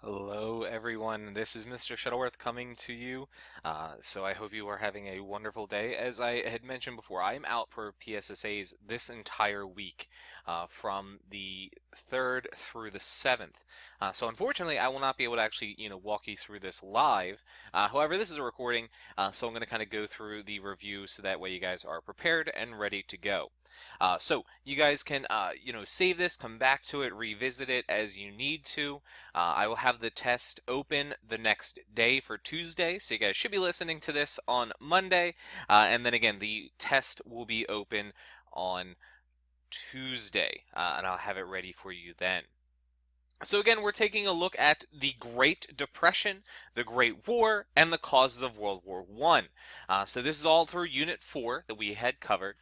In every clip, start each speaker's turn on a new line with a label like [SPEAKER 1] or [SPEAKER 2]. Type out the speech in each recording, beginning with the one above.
[SPEAKER 1] Hello, everyone. This is Mr. Shuttleworth coming to you. So I hope you are having a wonderful day. As I had mentioned before, I am out for PSSAs this entire week, from the 3rd through the 7th. So unfortunately, I will not be able to actually, walk you through this live. However, this is a recording, so I'm going to kind of go through the review so that way you guys are prepared and ready to go. So you guys can, save this, come back to it, revisit it as you need to. I will have the test open the next day for Tuesday, so you guys should be listening to this on Monday. And then again, the test will be open on Tuesday, and I'll have it ready for you then. So again, we're taking a look at the Great Depression, the Great War, and the causes of World War I. So this is all through Unit 4 that we had covered.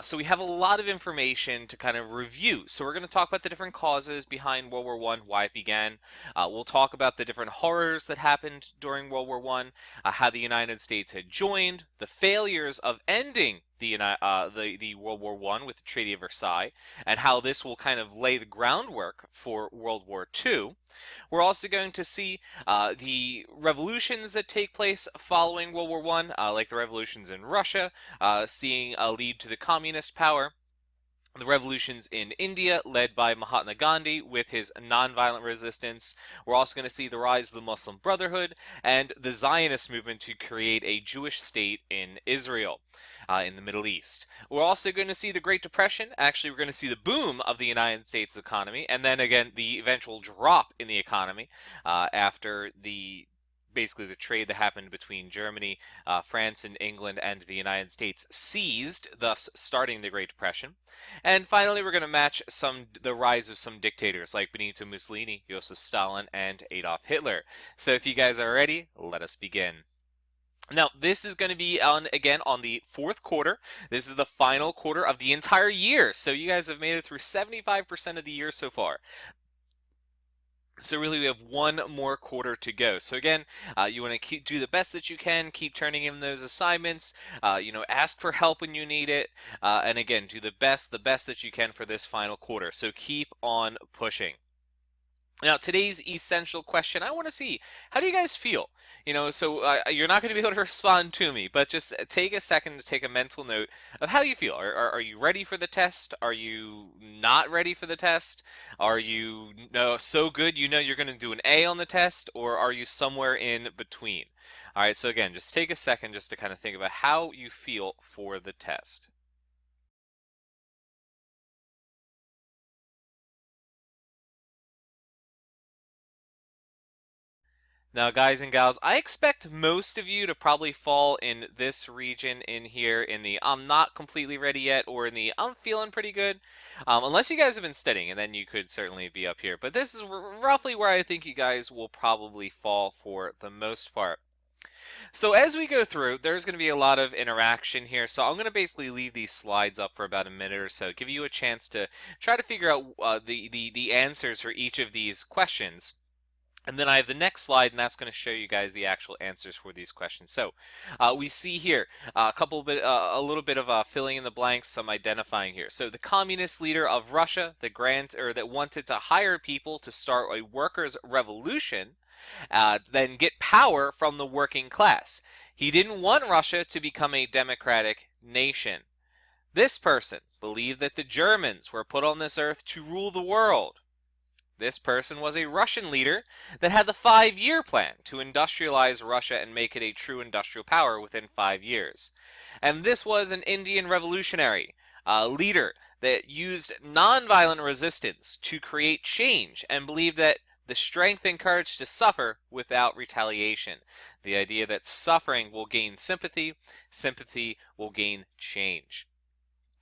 [SPEAKER 1] So we have a lot of information to kind of review. So we're going to talk about the different causes behind World War I, why it began. We'll talk about the different horrors that happened during World War I, how the United States had joined, the failures of ending the World War I with the Treaty of Versailles, and how this will kind of lay the groundwork for World War II. We're also going to see the revolutions that take place following World War I, like the revolutions in Russia, seeing a lead to the communist power. The revolutions in India, led by Mahatma Gandhi with his nonviolent resistance. We're also going to see the rise of the Muslim Brotherhood and the Zionist movement to create a Jewish state in Israel, in the Middle East. We're also going to see the Great Depression. Actually, we're going to see the boom of the United States economy, and then again the eventual drop in the economy after basically the trade that happened between Germany, France, and England and the United States ceased, thus starting the Great Depression. And finally, we're going to match the rise of some dictators like Benito Mussolini, Joseph Stalin, and Adolf Hitler. So if you guys are ready, let us begin. Now, this is going to be again on the fourth quarter. This is the final quarter of the entire year. So you guys have made it through 75% of the year so far. So really, we have one more quarter to go. So again, you want to do the best that you can. Keep turning in those assignments. Ask for help when you need it. And again, do the best that you can for this final quarter. So keep on pushing. Now, today's essential question, I want to see, how do you guys feel? You're not going to be able to respond to me, but just take a second to take a mental note of how you feel. Are you ready for the test? Are you not ready for the test? Are you so good you know you're going to do an A on the test, or are you somewhere in between? All right, so again, just take a second just to kind of think about how you feel for the test. Now, guys and gals, I expect most of you to probably fall in this region in here, in the I'm not completely ready yet, or in the I'm feeling pretty good. Unless you guys have been studying, and then you could certainly be up here. But this is roughly where I think you guys will probably fall for the most part. So as we go through, there's going to be a lot of interaction here. So I'm going to basically leave these slides up for about a minute or so, give you a chance to try to figure out the answers for each of these questions. And then I have the next slide, and that's going to show you guys the actual answers for these questions. So we see here a little bit of filling in the blanks, some identifying here. So the communist leader of Russia, that wanted to hire people to start a workers' revolution, then get power from the working class. He didn't want Russia to become a democratic nation. This person believed that the Germans were put on this earth to rule the world. This person was a Russian leader that had the 5-year plan to industrialize Russia and make it a true industrial power within 5 years. And this was an Indian revolutionary leader that used nonviolent resistance to create change and believed that the strength and courage to suffer without retaliation. The idea that suffering will gain sympathy, sympathy will gain change.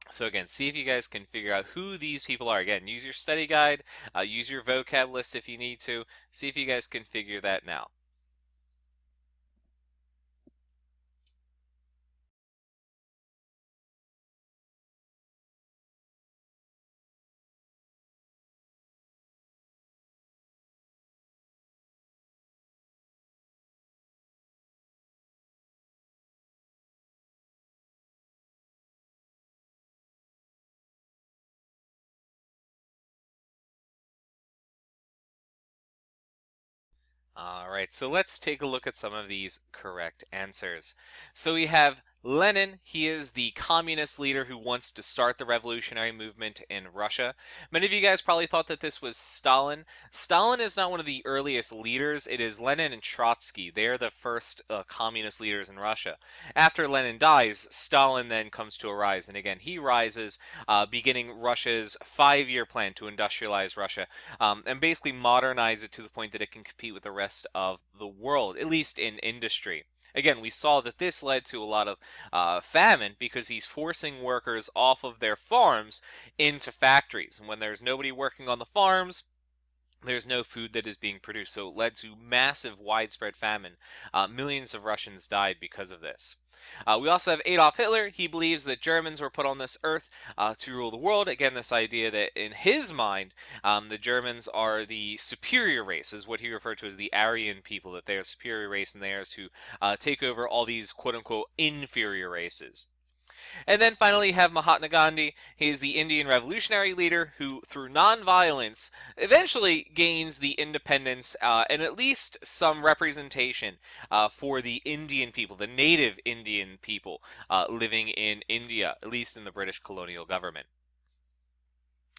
[SPEAKER 1] So again, see if you guys can figure out who these people are. Again, use your study guide, use your vocab list if you need to. See if you guys can figure that now. All right, so let's take a look at some of these correct answers. So we have Lenin. He is the communist leader who wants to start the revolutionary movement in Russia. Many of you guys probably thought that this was Stalin. Stalin is not one of the earliest leaders. It is Lenin and Trotsky. They are the first communist leaders in Russia. After Lenin dies, Stalin then comes to arise, and again, he rises, beginning Russia's 5-year plan to industrialize Russia, and basically modernize it to the point that it can compete with the rest of the world, at least in industry. Again, we saw that this led to a lot of famine because he's forcing workers off of their farms into factories. And when there's nobody working on the farms, there's no food that is being produced. So it led to massive widespread famine. Millions of Russians died because of this. We also have Adolf Hitler. He believes that Germans were put on this earth to rule the world. Again, this idea that in his mind, the Germans are the superior race, is what he referred to as the Aryan people, that they are a superior race and they are to take over all these quote-unquote inferior races. And then finally, you have Mahatma Gandhi. He is the Indian revolutionary leader who, through nonviolence, eventually gains the independence and at least some representation for the Indian people, the native Indian people living in India, at least in the British colonial government.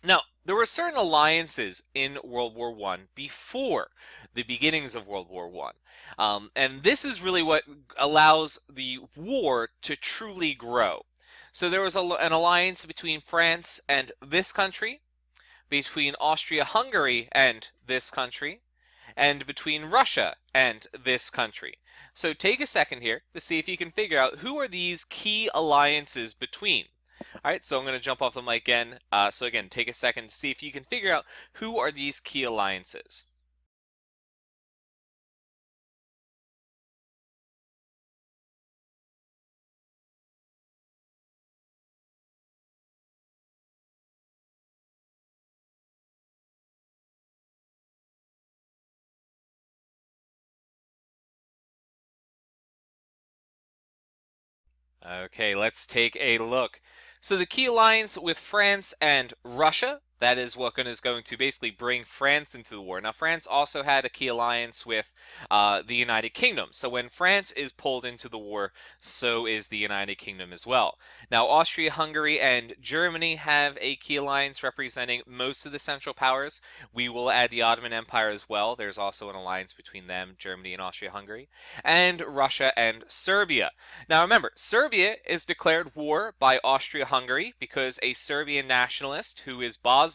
[SPEAKER 1] Now, there were certain alliances in World War I before the beginnings of World War I. And this is really what allows the war to truly grow. So there was an alliance between France and this country, between Austria-Hungary and this country, and between Russia and this country. So take a second here to see if you can figure out who are these key alliances between. All right, so I'm going to jump off the mic again. So again, take a second to see if you can figure out who are these key alliances. Okay, let's take a look. So the key alliance with France and Russia, that is what is going to basically bring France into the war. Now, France also had a key alliance with the United Kingdom. So when France is pulled into the war, so is the United Kingdom as well. Now, Austria-Hungary and Germany have a key alliance representing most of the Central Powers. We will add the Ottoman Empire as well. There's also an alliance between them, Germany and Austria-Hungary, and Russia and Serbia. Now remember, Serbia is declared war by Austria-Hungary because a Serbian nationalist who is Bosnian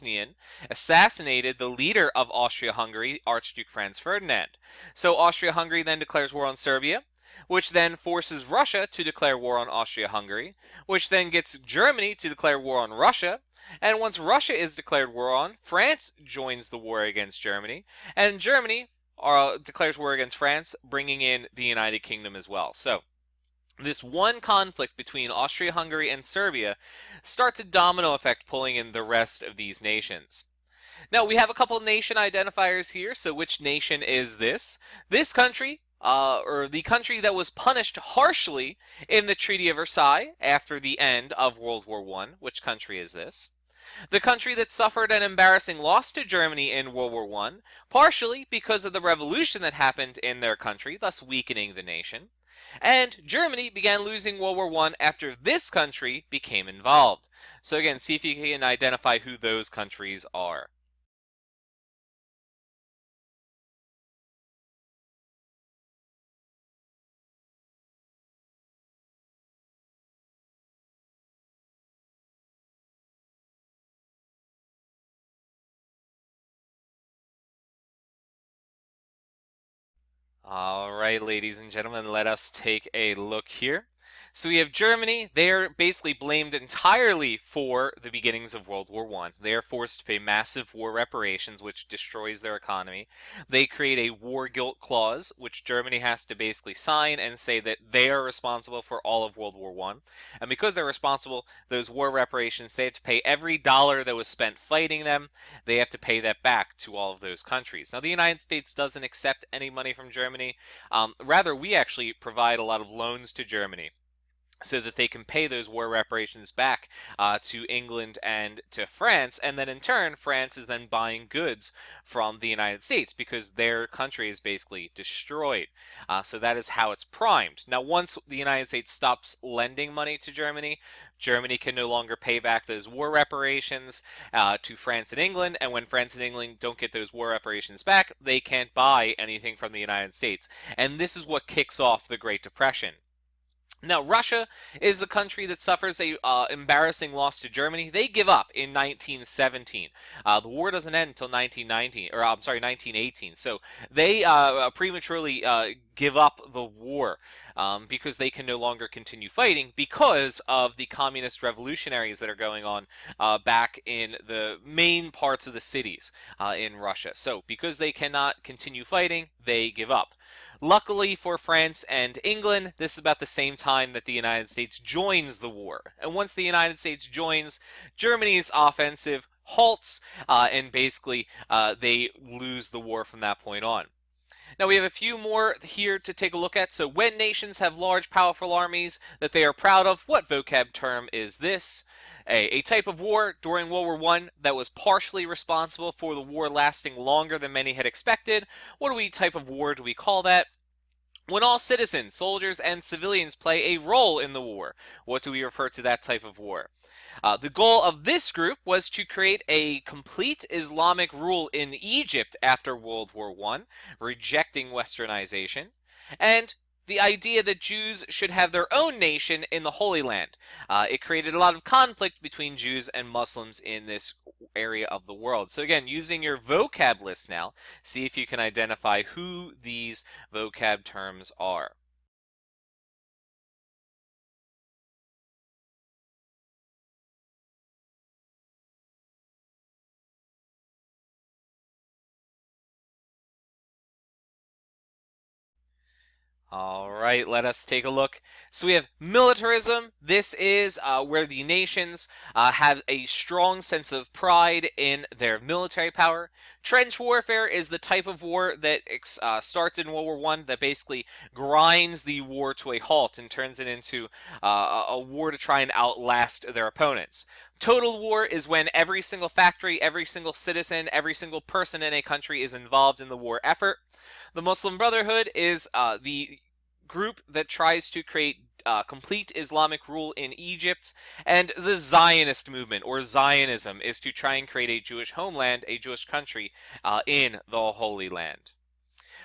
[SPEAKER 1] assassinated the leader of Austria-Hungary, Archduke Franz Ferdinand. So Austria-Hungary then declares war on Serbia, which then forces Russia to declare war on Austria-Hungary, which then gets Germany to declare war on Russia. And once Russia is declared war on, France joins the war against Germany, and Germany declares war against France, bringing in the United Kingdom as well. So this one conflict between Austria-Hungary and Serbia starts a domino effect pulling in the rest of these nations. Now, we have a couple nation identifiers here. So which nation is this? This country, or the country that was punished harshly in the Treaty of Versailles after the end of World War I. Which country is this? The country that suffered an embarrassing loss to Germany in World War I, partially because of the revolution that happened in their country, thus weakening the nation. And Germany began losing World War I after this country became involved. So again, see if you can identify who those countries are. All right, ladies and gentlemen, let us take a look here. So we have Germany. They are basically blamed entirely for the beginnings of World War I. They are forced to pay massive war reparations, which destroys their economy. They create a war guilt clause, which Germany has to basically sign and say that they are responsible for all of World War I. And because they're responsible, those war reparations, they have to pay every dollar that was spent fighting them. They have to pay that back to all of those countries. Now, the United States doesn't accept any money from Germany. Rather, we actually provide a lot of loans to Germany. so that they can pay those war reparations back to England and to France, and then in turn, France is then buying goods from the United States because their country is basically destroyed. So that is how it's primed. Now, once the United States stops lending money to Germany, Germany can no longer pay back those war reparations to France and England, and when France and England don't get those war reparations back, they can't buy anything from the United States. And this is what kicks off the Great Depression. Now, Russia is the country that suffers a embarrassing loss to Germany. They give up in 1917. The war doesn't end until 1919, or I'm sorry, 1918. So they prematurely give up the war because they can no longer continue fighting because of the communist revolutionaries that are going on back in the main parts of the cities in Russia. So because they cannot continue fighting, they give up. Luckily for France and England, this is about the same time that the United States joins the war. And once the United States joins, Germany's offensive halts, and basically they lose the war from that point on. Now, we have a few more here to take a look at. So, when nations have large, powerful armies that they are proud of, what vocab term is this? A type of war during World War I that was partially responsible for the war lasting longer than many had expected. What type of war do we call that? When all citizens, soldiers, and civilians play a role in the war, what do we refer to that type of war? The goal of this group was to create a complete Islamic rule in Egypt after World War I, rejecting westernization, and the idea that Jews should have their own nation in the Holy Land. It created a lot of conflict between Jews and Muslims in this area of the world. So again, using your vocab list now, see if you can identify who these vocab terms are. All right, let us take a look. So we have militarism. This is where the nations have a strong sense of pride in their military power. Trench warfare is the type of war that starts in World War I that basically grinds the war to a halt and turns it into a war to try and outlast their opponents. Total war is when every single factory, every single citizen, every single person in a country is involved in the war effort. The Muslim Brotherhood is the group that tries to create complete Islamic rule in Egypt, and the Zionist movement, or Zionism, is to try and create a Jewish homeland, a Jewish country in the Holy Land.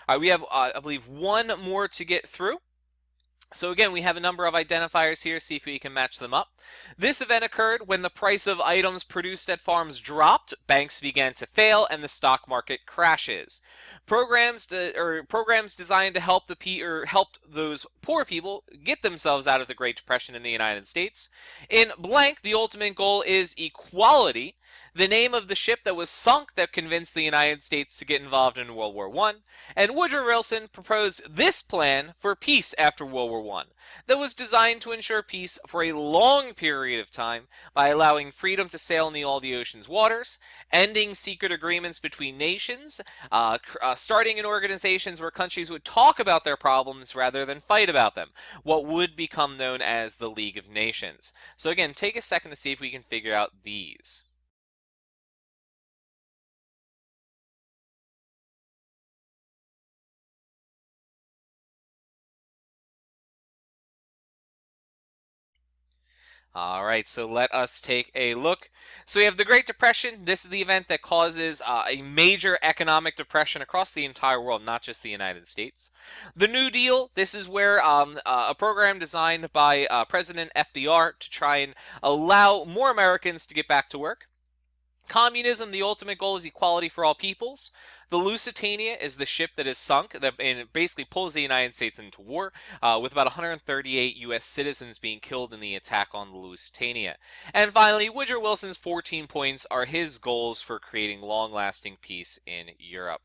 [SPEAKER 1] All right, we have, I believe, one more to get through. So again, we have a number of identifiers here, see if we can match them up. This event occurred when the price of items produced at farms dropped, banks began to fail, and the stock market crashes. Programs designed to help helped those poor people get themselves out of the Great Depression in the United States. In blank, the ultimate goal is equality, the name of the ship that was sunk that convinced the United States to get involved in World War I, and Woodrow Wilson proposed this plan for peace after World War I that was designed to ensure peace for a long period of time by allowing freedom to sail in all the ocean's waters, ending secret agreements between nations, starting in organizations where countries would talk about their problems rather than fight about them, what would become known as the League of Nations. So again, take a second to see if we can figure out these. All right, so let us take a look. So we have the Great Depression. This is the event that causes a major economic depression across the entire world, not just the United States. The New Deal. This is where a program designed by President FDR to try and allow more Americans to get back to work. Communism, the ultimate goal is equality for all peoples. The Lusitania is the ship that is sunk, and it basically pulls the United States into war, with about 138 U.S. citizens being killed in the attack on the Lusitania. And finally, Woodrow Wilson's 14 points are his goals for creating long-lasting peace in Europe.